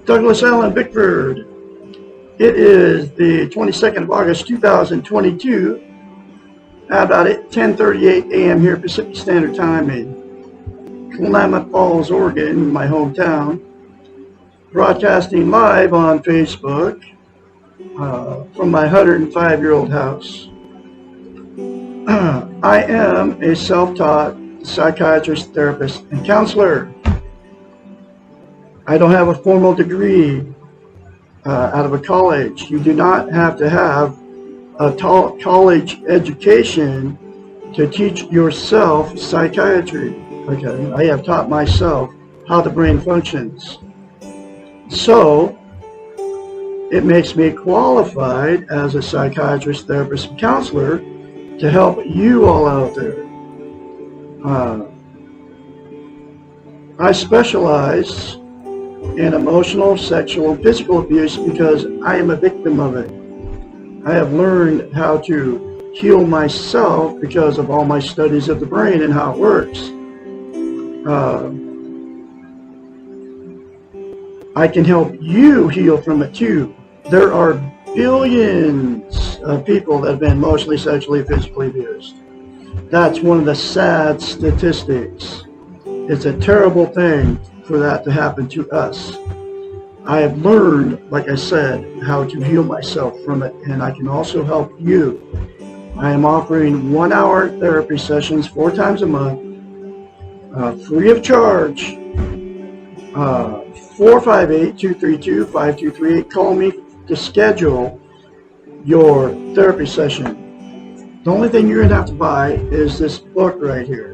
Douglas Allen Bickford. It is the 22nd of August 2022 at about 10:38 a.m. here Pacific Standard Time in Klamath Falls, Oregon, my hometown. Broadcasting live on Facebook from my 105-year-old house. I am a self-taught psychiatrist, therapist, and counselor. I don't have a formal degree out of a college. You do not have to have a college education to teach yourself psychiatry. Okay, I have taught myself how the brain functions. So, it makes me qualified as a psychiatrist, therapist, and counselor to help you all out there. I specialize in emotional, sexual, and physical abuse because I am a victim of it. I have learned how to heal myself because of all my studies of the brain and how it works. I can help you heal from it too. There are billions of people that have been emotionally, sexually, physically abused. That's one of the sad statistics. It's a terrible thing for that to happen to us. I have learned, like I said, how to heal myself from it, and I can also help you. I am offering 1-hour therapy sessions 4 times a month, free of charge. 458-232-5238. Call me to schedule your therapy session. The only thing you're going to have to buy is this book right here.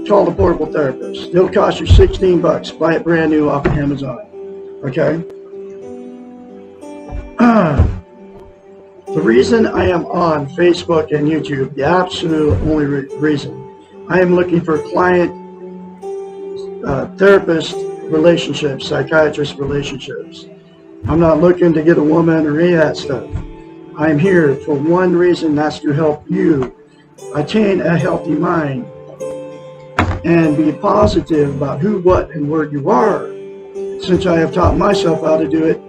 Called The Portable Therapist. It'll cost you $16. Buy it brand new off of Amazon. Okay? The reason I am on Facebook and YouTube, the absolute only reason, I am looking for client therapist relationships, psychiatrist relationships. I'm not looking to get a woman or any of that stuff. I'm here for one reason, that's to help you attain a healthy mind and be positive about who, what, and where you are. Since I have taught myself how to do it,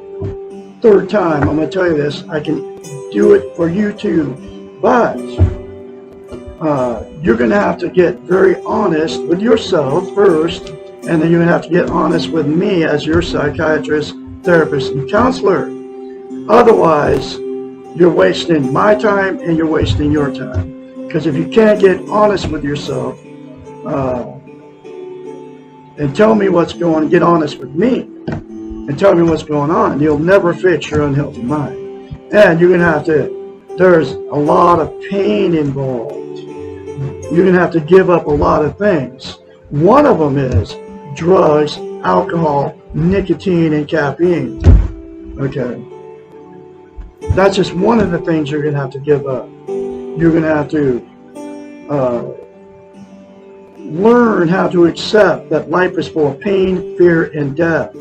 3rd time, I'm going to tell you this, I can do it for you too. But you're going to have to get very honest with yourself first, and then you're going to have to get honest with me as your psychiatrist, therapist, and counselor. Otherwise, you're wasting my time and you're wasting your time. Because if you can't get honest with yourself and tell me what's going on, get honest with me and tell me what's going on, you'll never fix your unhealthy mind. And you're going to have to, there's a lot of pain involved. You're going to have to give up a lot of things. One of them is drugs, alcohol, nicotine, and caffeine. Okay. That's just one of the things you're going to have to give up. You're going to have to learn how to accept that life is full of pain, fear, and death.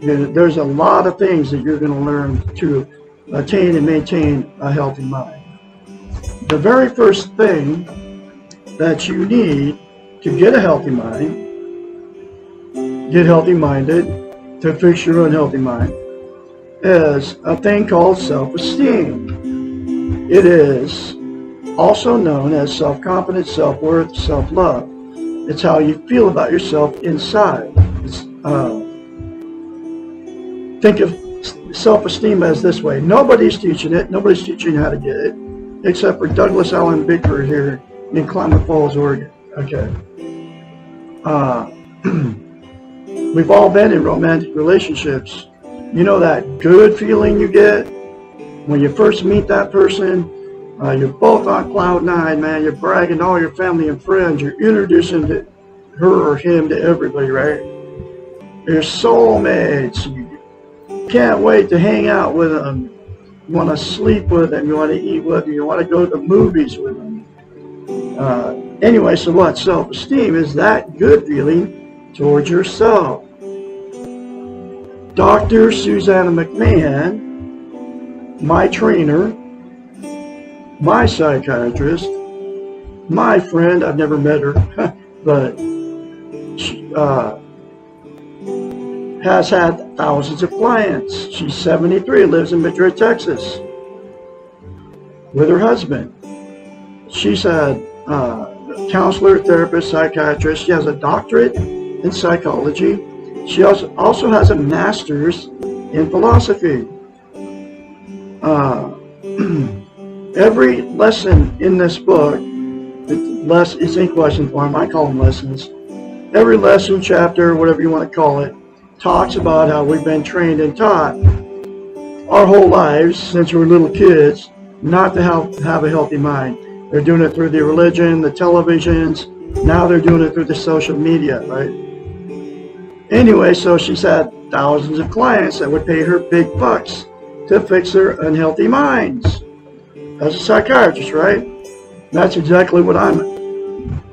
There's a lot of things that you're going to learn to attain and maintain a healthy mind. The very first thing that you need to get a healthy mind, get healthy-minded, to fix your unhealthy mind, is a thing called self-esteem. It is also known as self-confidence, self-worth, self-love. It's how you feel about yourself inside. Think of self-esteem as this way. Nobody's teaching it. Nobody's teaching you how to get it, except for Douglas Allen Bickford here in Klamath Falls, Oregon. Okay. We've all been in romantic relationships. You know that good feeling you get when you first meet that person? You're both on cloud 9, man. You're bragging to all your family and friends. You're introducing her or him to everybody, right? You're soulmates. You can't wait to hang out with them. You want to sleep with them. You want to eat with them. You want to go to the movies with them. Anyway, so what? Self-esteem is that good feeling towards yourself. Dr. Susanna McMahon, my trainer, my psychiatrist, my friend, I've never met her, but has had thousands of clients. She's 73, lives in Madrid, Texas, with her husband. She's a counselor, therapist, psychiatrist. She has a doctorate in psychology. She also has a master's in philosophy. Every lesson in this book, it's in question form, I call them lessons. Every lesson, chapter, whatever you want to call it, talks about how we've been trained and taught our whole lives since we were little kids not to have a healthy mind. They're doing it through the religion, the televisions. Now they're doing it through the social media, right? Anyway, so she's had thousands of clients that would pay her big bucks to fix their unhealthy minds. As a psychiatrist, right? That's exactly what I'm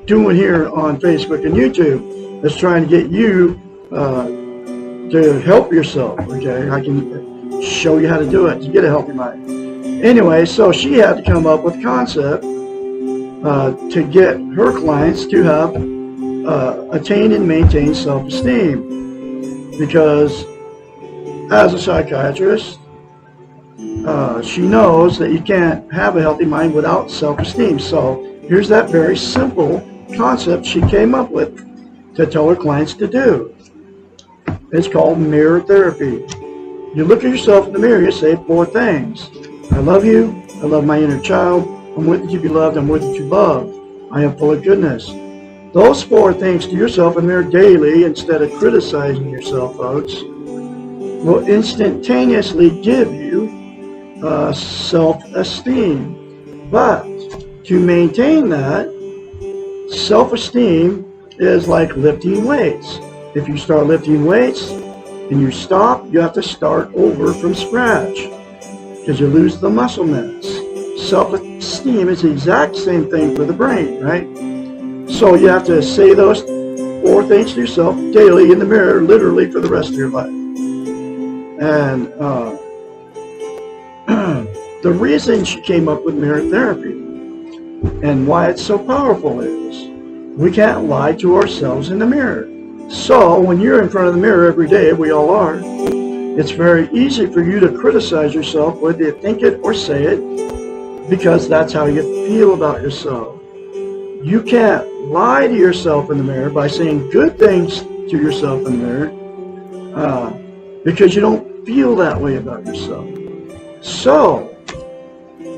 doing here on Facebook and YouTube. Is trying to get you to help yourself, okay? I can show you how to do it to get a healthy mind. Anyway, so she had to come up with a concept to get her clients to have attain and maintain self-esteem, because as a psychiatrist, she knows that you can't have a healthy mind without self-esteem. So here's that very simple concept she came up with to tell her clients to do. It's called mirror therapy. You look at yourself in the mirror, you say 4 things. I love you. I love my inner child. I'm worthy to be loved. I'm worthy to love. I am full of goodness. Those 4 things to yourself in the mirror daily, instead of criticizing yourself, folks, will instantaneously give you self-esteem. But to maintain that, self-esteem is like lifting weights. If you start lifting weights and you stop, you have to start over from scratch because you lose the muscle mass. Self-esteem is the exact same thing for the brain, right? So you have to say those 4 things to yourself daily in the mirror, literally for the rest of your life. And the reason she came up with mirror therapy and why it's so powerful is we can't lie to ourselves in the mirror. So when you're in front of the mirror every day, we all are, it's very easy for you to criticize yourself, whether you think it or say it, because that's how you feel about yourself. You can't lie to yourself in the mirror by saying good things to yourself in the mirror, because you don't feel that way about yourself. So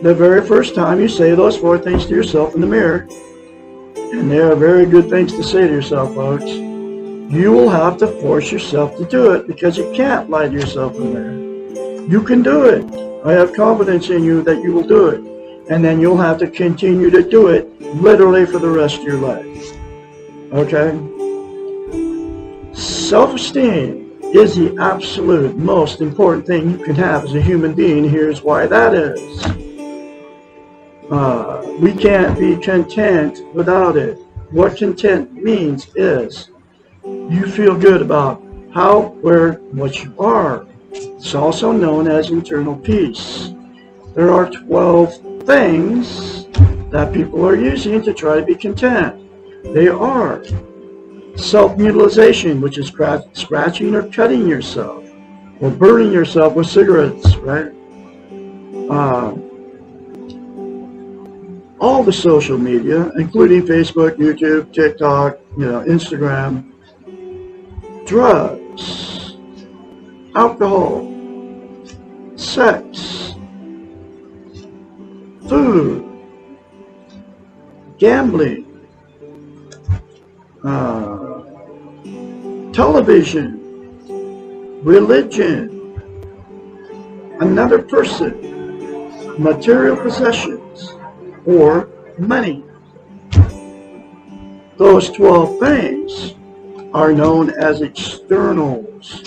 the very first time you say those 4 things to yourself in the mirror, and they are very good things to say to yourself, folks, you will have to force yourself to do it, because you can't lie to yourself in the mirror. You can do it. I have confidence in you that you will do it. And then you'll have to continue to do it literally for the rest of your life. Okay? Self-esteem is the absolute most important thing you can have as a human being. Here's why that is. We can't be content without it. What content means is you feel good about how, where, what you are. It's also known as internal peace. There are 12 things that people are using to try to be content. They are self-mutilization, which is scratching or cutting yourself, or burning yourself with cigarettes, right? All the social media, including Facebook, YouTube, TikTok, Instagram, drugs, alcohol, sex, food, gambling, television, religion, another person, material possessions, or money. Those 12 things are known as externals.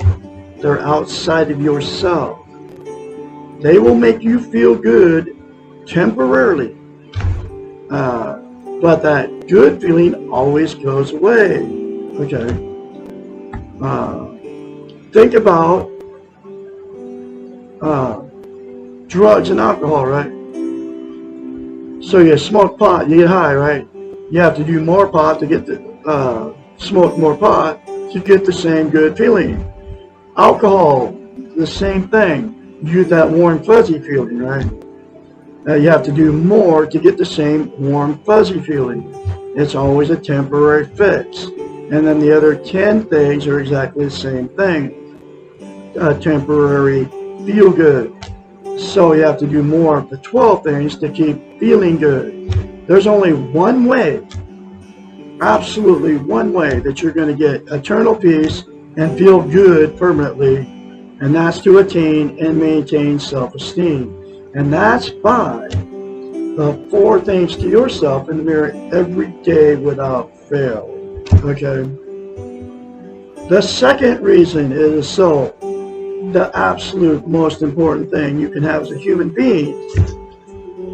They're outside of yourself. They will make you feel good temporarily, but that good feeling always goes away. Okay. Think about drugs and alcohol, right? So you smoke pot, you get high, right? You have to do more pot to get the smoke more pot to get the same good feeling. Alcohol, the same thing. You get that warm fuzzy feeling, right? You have to do more to get the same warm fuzzy feeling. It's always a temporary fix. And then the other 10 things are exactly the same thing. Temporary feel good. So you have to do more of the 12 things to keep feeling good. There's only one way, absolutely one way, that you're going to get eternal peace and feel good permanently, and that's to attain and maintain self-esteem. And that's by the 4 things to yourself in the mirror every day without fail. Okay? The second reason is the absolute most important thing you can have as a human being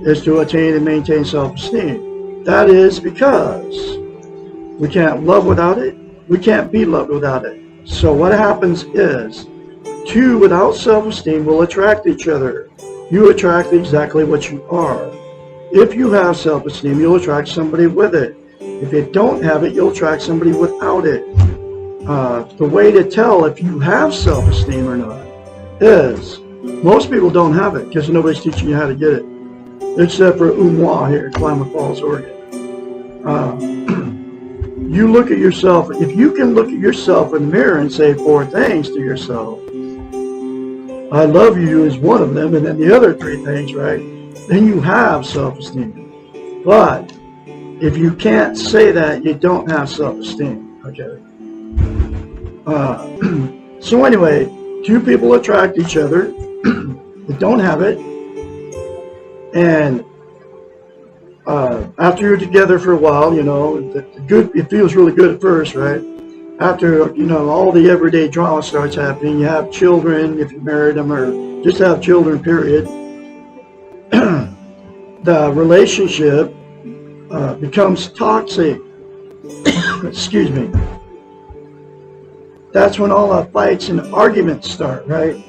is to attain and maintain self-esteem. That is because we can't love without it. We can't be loved without it. So what happens is, two without self-esteem will attract each other. You attract exactly what you are. If you have self-esteem, you'll attract somebody with it. If you don't have it, you'll attract somebody without it. The way to tell if you have self-esteem or not is, most people don't have it because nobody's teaching you how to get it, except for Umwa here in Klamath Falls, Oregon. You look at yourself, if you can look at yourself in the mirror and say 4 things to yourself, I love you is one of them, and then the other 3 things, right? Then you have self-esteem. But if you can't say that, you don't have self-esteem, okay? So anyway, 2 people attract each other that don't have it, and after you're together for a while, you know, it feels really good at first, right? After, you know, all the everyday drama starts happening, you have children, if you married them, or just have children, period. The relationship becomes toxic. Excuse me. That's when all the fights and arguments start, right?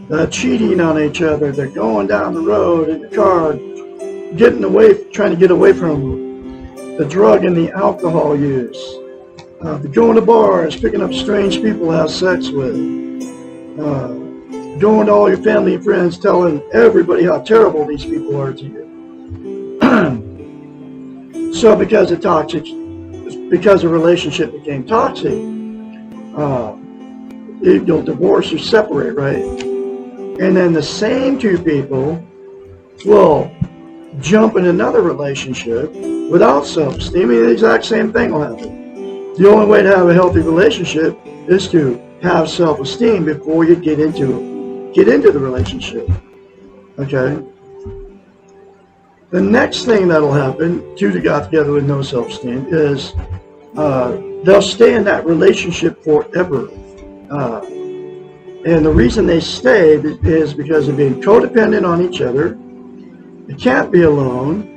They're cheating on each other. They're going down the road in the car, trying to get away from the drug and the alcohol use. They're going to bars, picking up strange people to have sex with. Going to all your family and friends, telling everybody how terrible these people are to you. So because the relationship became toxic, you'll divorce or separate, right? And then the same 2 people will jump in another relationship without self-esteem, and the exact same thing will happen. The only way to have a healthy relationship is to have self-esteem before you get into the relationship. Okay? The next thing that'll happen, 2 that got together with no self-esteem, is they'll stay in that relationship forever. And the reason they stay is because of being codependent on each other. They can't be alone.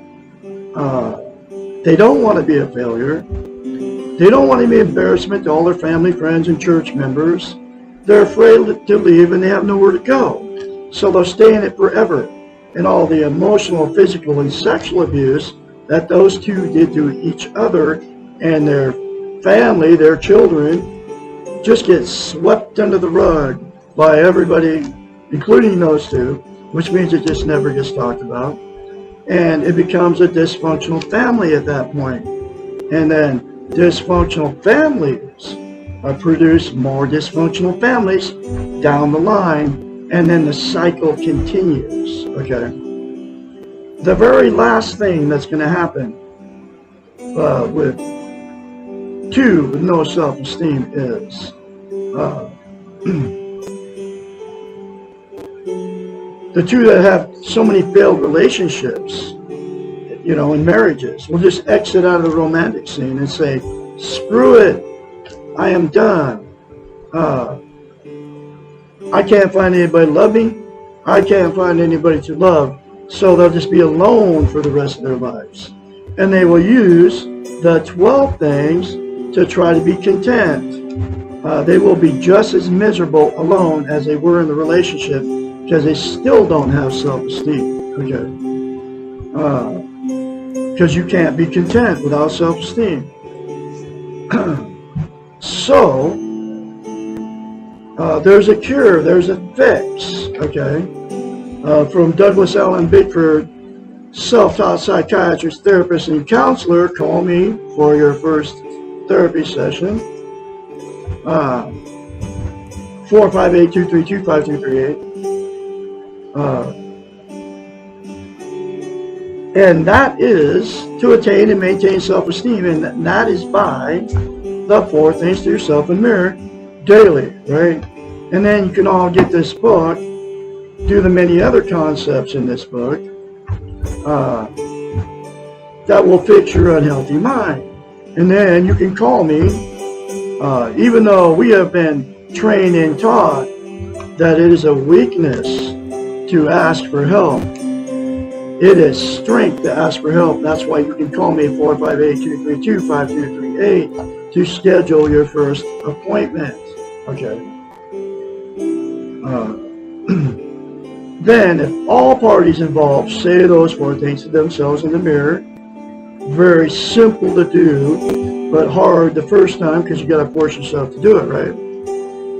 They don't want to be a failure. They don't want to be an embarrassment to all their family, friends, and church members. They're afraid to leave, and they have nowhere to go. So they'll stay in it forever. And all the emotional, physical, and sexual abuse that those 2 did to each other and their family, their children, just gets swept under the rug by everybody, including those 2, which means it just never gets talked about. And it becomes a dysfunctional family at that point. And then dysfunctional families produce more dysfunctional families down the line, and then the cycle continues, okay? The very last thing that's going to happen with 2 with no self-esteem is the 2 that have so many failed relationships, you know, in marriages, will just exit out of the romantic scene and say, screw it, I am done. I can't find anybody to love me. I can't find anybody to love. So they'll just be alone for the rest of their lives. And they will use the 12 things to try to be content. They will be just as miserable alone as they were in the relationship because they still don't have self-esteem. Okay? Because you can't be content without self-esteem. So, There's a cure, there's a fix, okay? From Douglas Allen Bickford, self-taught psychiatrist, therapist, and counselor. Call me for your first therapy session. 458-232-5238. And that is to attain and maintain self-esteem, and that is by the 4 things to yourself in the mirror daily, right? And then you can all get this book, do the many other concepts in this book that will fix your unhealthy mind. And then you can call me, even though we have been trained and taught that it is a weakness to ask for help. It is strength to ask for help. That's why you can call me at 458-232-5238 to schedule your first appointment. Okay. Then, if all parties involved say those 4 things to themselves in the mirror, very simple to do, but hard the first time because you got to force yourself to do it, right?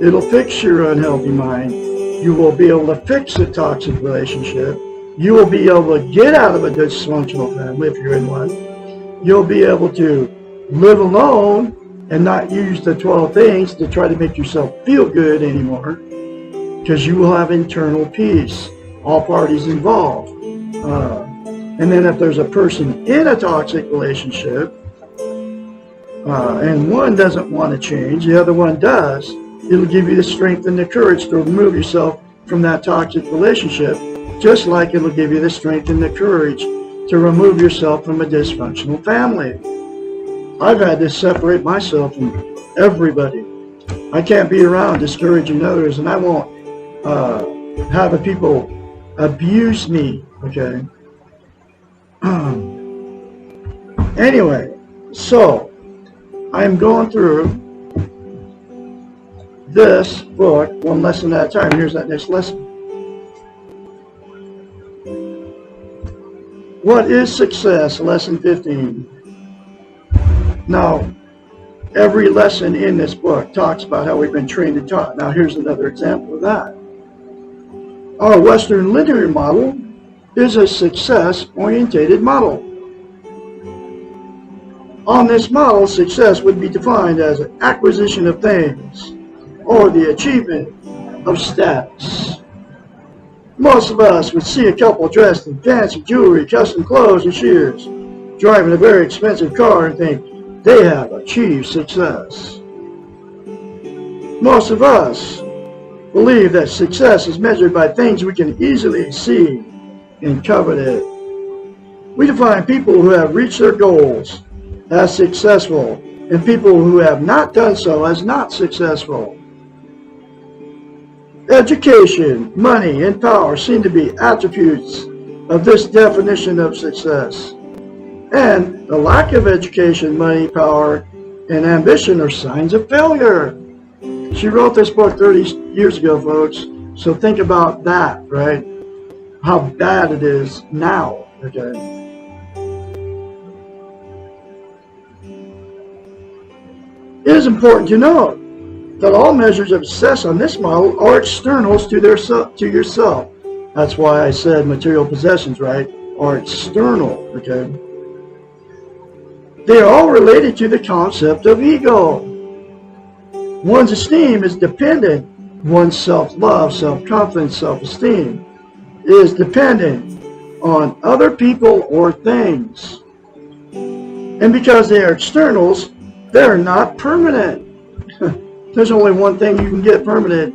It'll fix your unhealthy mind. You will be able to fix a toxic relationship. You will be able to get out of a dysfunctional family if you're in one. You'll be able to live alone and not use the 12 things to try to make yourself feel good anymore, because you will have internal peace, all parties involved. And then if there's a person in a toxic relationship, and one doesn't want to change, the other one does, it'll give you the strength and the courage to remove yourself from that toxic relationship, just like it'll give you the strength and the courage to remove yourself from a dysfunctional family. I've had to separate myself from everybody. I can't be around discouraging others, and I won't have the people abuse me, okay? Anyway, so I'm going through this book one lesson at a time. Here's that next lesson. What is success? Lesson 15. Now, every lesson in this book talks about how we've been trained and taught. Now, here's another example of that. Our Western linear model is a success-orientated model. On this model, success would be defined as an acquisition of things or the achievement of status. Most of us would see a couple dressed in fancy jewelry, custom clothes, and shoes, driving a very expensive car and think they have achieved success. Most of us believe that success is measured by things we can easily see and covet. We define people who have reached their goals as successful and people who have not done so as not successful. Education, money, and power seem to be attributes of this definition of success. And the lack of education, money, power, and ambition are signs of failure. She wrote this book 30 years ago, folks, so think about that, right? How bad it is now, okay? It is important to note that all measures of success on this model are externals to yourself. That's why I said material possessions, right, are external, okay? They are all related to the concept of ego. One's esteem is dependent. One's self-love, self-confidence, self-esteem is dependent on other people or things. And because they are externals, they're not permanent. There's only one thing you can get permanent,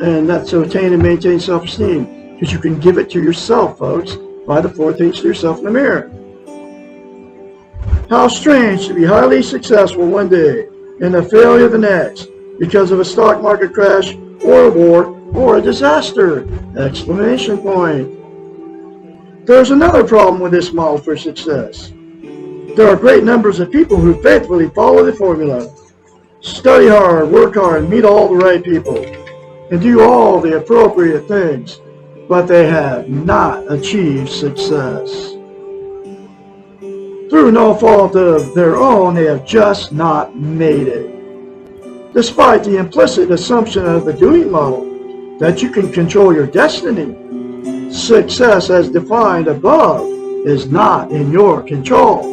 and that's to attain and maintain self-esteem, because you can give it to yourself, folks, by the 4 things to yourself in the mirror. How strange to be highly successful one day and a failure the next because of a stock market crash or a war or a disaster! Exclamation point. There's another problem with this model for success. There are great numbers of people who faithfully follow the formula. Study hard, work hard, meet all the right people, and do all the appropriate things, but they have not achieved success. Through no fault of their own, they have just not made it. Despite the implicit assumption of the doing model that you can control your destiny, success as defined above is not in your control.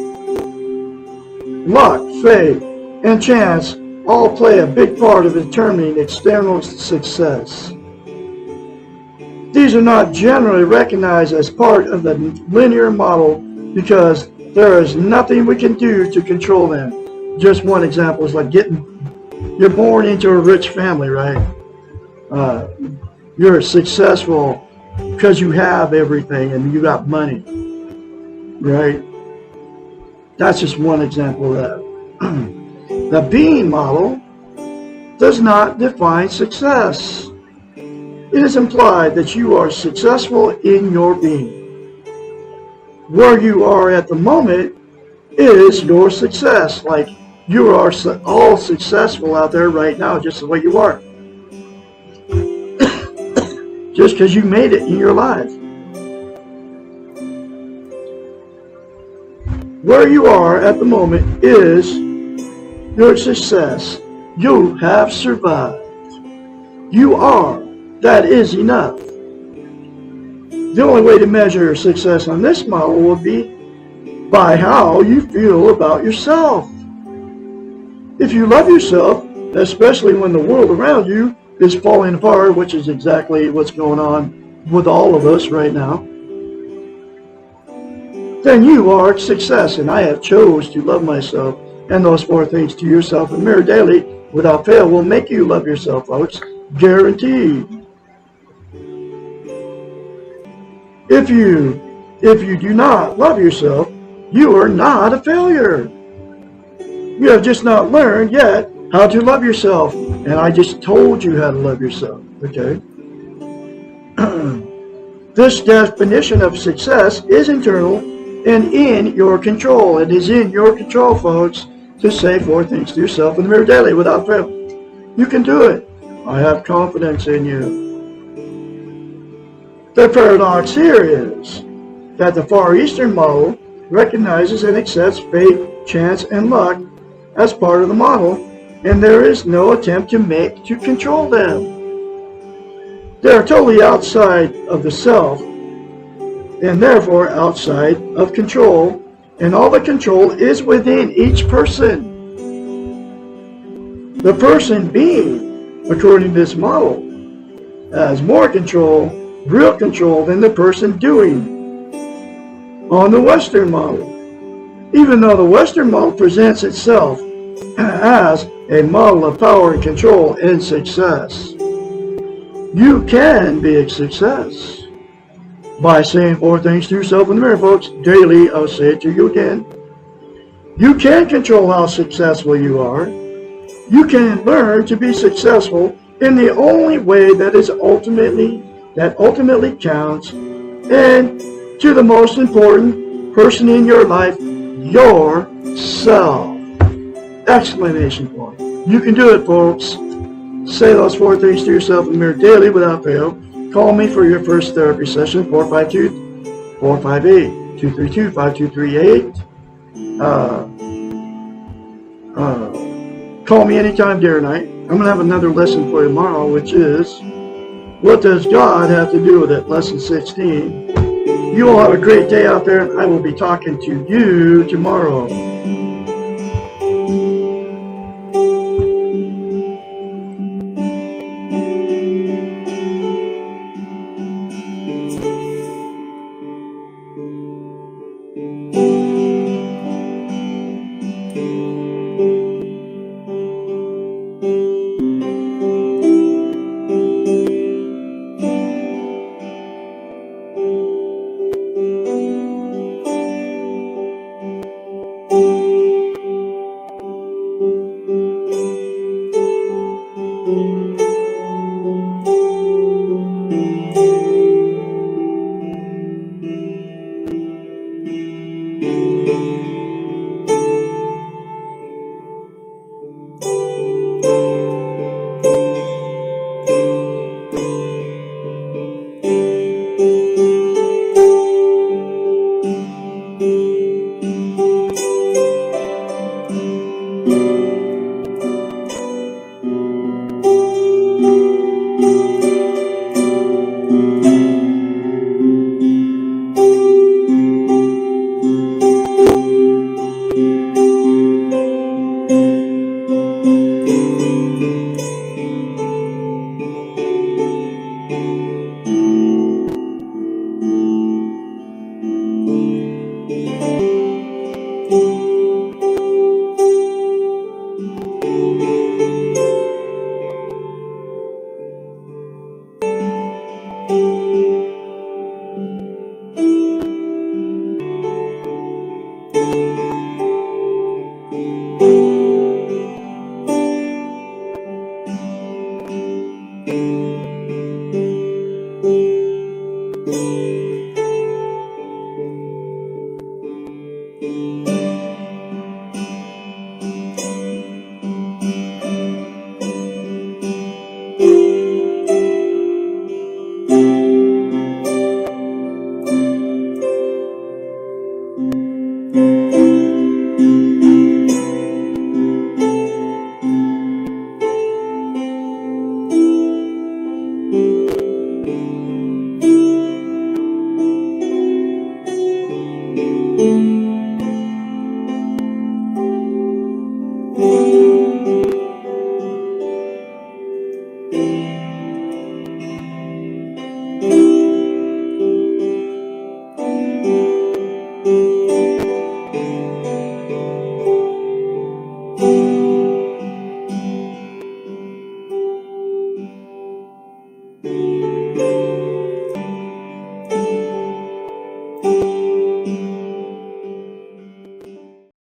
Luck, fate, and chance all play a big part of determining external success. These are not generally recognized as part of the linear model because there is nothing we can do to control them. Just one example is like you're born into a rich family, right? You're successful because you have everything and you got money, right? That's just one example of that. The being model does not define success. It is implied that you are successful in your being. Where you are at the moment is your success. Like you are all successful out there right now just the way you are. Just because you made it in your life. Where you are at the moment is your success. You have survived. You are. That is enough. The only way to measure success on this model would be by how you feel about yourself. If you love yourself, especially when the world around you is falling apart, which is exactly what's going on with all of us right now, then you are a success. And I have chose to love myself, and those 4 things to yourself in the mirror daily without fail will make you love yourself, folks. Guaranteed. If you do not love yourself, you are not a failure. You have just not learned yet how to love yourself. And I just told you how to love yourself, okay? This definition of success is internal and in your control. It is in your control, folks, to say 4 things to yourself in the mirror daily without fail. You can do it. I have confidence in you. The paradox here is that the Far Eastern model recognizes and accepts fate, chance, and luck as part of the model, and there is no attempt to control them. They are totally outside of the self, and therefore outside of control, and all the control is within each person. The person being, according to this model, has more control, real control, than the person doing on the Western model. Even though the Western model presents itself as a model of power and control and success, you can be a success by saying 4 things to yourself in the mirror, folks. Daily, I'll say it to you again. You can control how successful you are. You can learn to be successful in the only way that ultimately counts, and to the most important person in your life, yourself. Exclamation point. You can do it, folks. Say those 4 things to yourself in the mirror daily without fail. Call me for your first therapy session, 458-232-5238. Call me anytime, day or night. I'm going to have another lesson for you tomorrow, which is, what does God have to do with it? Lesson 16. You all have a great day out there, and I will be talking to you tomorrow. you.